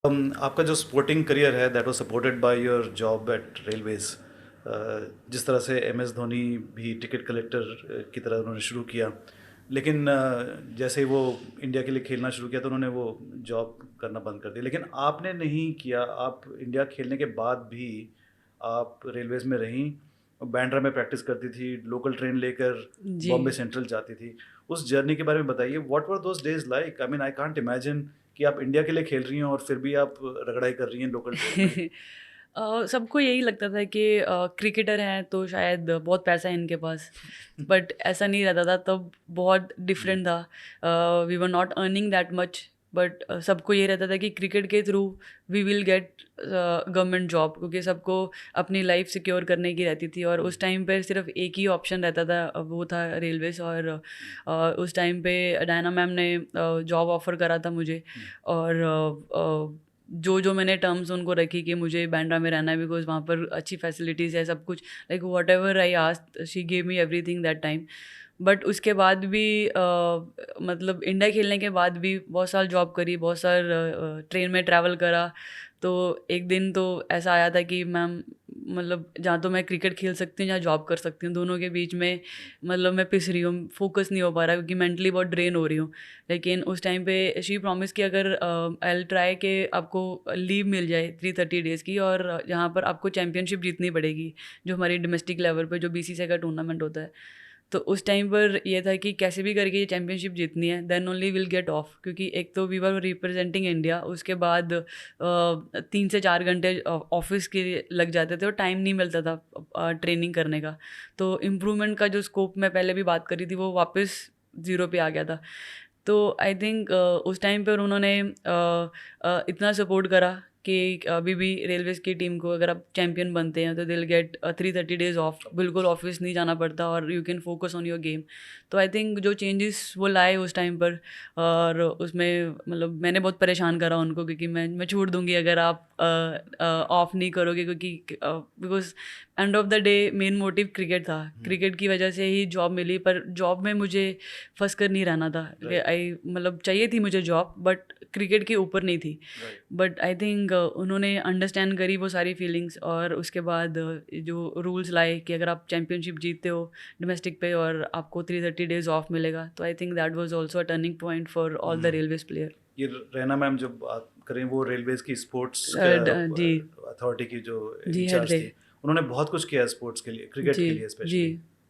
आपका जो sporting career है that was supported by your job eight railways. जिस तरह से एम एस धोनी भी टिकट कलेक्टर की तरह उन्होंने शुरू किया, लेकिन जैसे ही वो इंडिया के लिए खेलना शुरू किया तो उन्होंने वो जॉब करना बंद कर दिया। लेकिन आपने नहीं किया, आप इंडिया खेलने के बाद भी आप रेलवेज में रहीं, बैंड्रा में प्रैक्टिस करती थी, लोकल ट्रेन लेकर जी। बॉम्बे सेंट्रल जाती थी। उस जर्नी के बारे में बताइए, what were those days like? I mean I can't imagine कि आप इंडिया के लिए खेल रही हैं और फिर भी आप रगड़ाई कर रही हैं लोकल ट्रेन में। सबको यही लगता था कि क्रिकेटर हैं तो शायद बहुत पैसा है इनके पास, बट ऐसा नहीं रहता था तब। बहुत जी। डिफरेंट था। We were not earning that much, but सबको ये रहता था कि क्रिकेट के through we will get government job, क्योंकि सबको अपनी लाइफ सिक्योर करने की रहती थी। और उस टाइम पे सिर्फ एक ही ऑप्शन रहता था, वो था रेलवेज। और उस टाइम पे डायना मैम ने जॉब ऑफर करा था मुझे। और जो जो मैंने टर्म्स उनको रखी कि मुझे बांद्रा में रहना है बिकॉज वहाँ पर अच्छी फैसिलिटीज़ है, सब कुछ। Like what ever I asked she gave me everything that time. But उसके बाद भी मतलब इंडिया खेलने के बाद भी बहुत साल जॉब करी, बहुत साल ट्रेन में ट्रैवल करा। तो एक दिन तो ऐसा आया था कि मैम, मतलब जहाँ तो मैं क्रिकेट खेल सकती हूँ, जहाँ जॉब कर सकती हूँ, दोनों के बीच में मतलब मैं पिस रही हूँ, फोकस नहीं हो पा रहा क्योंकि मेंटली बहुत ड्रेन हो रही हूँ। लेकिन उस टाइम पे शी प्रॉमिस कि अगर आई विल ट्राई कि आपको लीव मिल जाए 330 डेज़ की, और जहाँ पर आपको चैम्पियनशिप जीतनी पड़ेगी, जो हमारी डोमेस्टिक लेवल पे जो बीसीसीआई का टूर्नामेंट होता है। तो उस टाइम पर ये था कि कैसे भी करके ये चैम्पियनशिप जीतनी है, then only will get off. क्योंकि एक तो वी वर रिप्रेजेंटिंग इंडिया, उसके बाद 3 से 4 घंटे ऑफिस के लिए लग जाते थे और टाइम नहीं मिलता था ट्रेनिंग करने का। तो इम्प्रूवमेंट का जो स्कोप मैं पहले भी बात करी थी वो वापस ज़ीरो पे आ गया था। तो आई थिंक उस टाइम पर उन्होंने इतना सपोर्ट करा कि अभी भी रेलवेज़ की टीम को अगर आप चैंपियन बनते हैं तो they will get 330 days of, बिल्कुल ऑफिस नहीं जाना पड़ता और you can focus on your game. तो आई थिंक जो चेंजेस वो लाए उस टाइम पर, और उसमें मतलब मैंने बहुत परेशान करा उनको, क्योंकि मैं छोड़ दूँगी अगर आप ऑफ नहीं करोगे, क्योंकि because end of the day main motive cricket था। क्रिकेट की वजह से ही जॉब मिली, पर जॉब में मुझे फँस कर नहीं रहना था। कि राइट। आई मतलब चाहिए थी मुझे जॉब, बट क्रिकेट के ऊपर नहीं थी। राइट। बट आई थिंक उन्होंने अंडरस्टैंड करी वो सारी फीलिंग्स, और उसके बाद जो रूल्स लाए कि अगर आप चैम्पियनशिप जीतते हो डोमेस्टिक पे और आपको 330 डेज़ ऑफ मिलेगा, तो I think that was also a turning point for all the railways player. ये रैना मैम जब बात करें, वो रेलवेज की स्पोर्ट्स जी। अथॉरिटी की जो जी, हेड इंचार्ज थे। थी, उन्होंने बहुत कुछ किया है स्पोर्ट्स के लिए, क्रिकेट जी। के लिए जी। स्पेशली।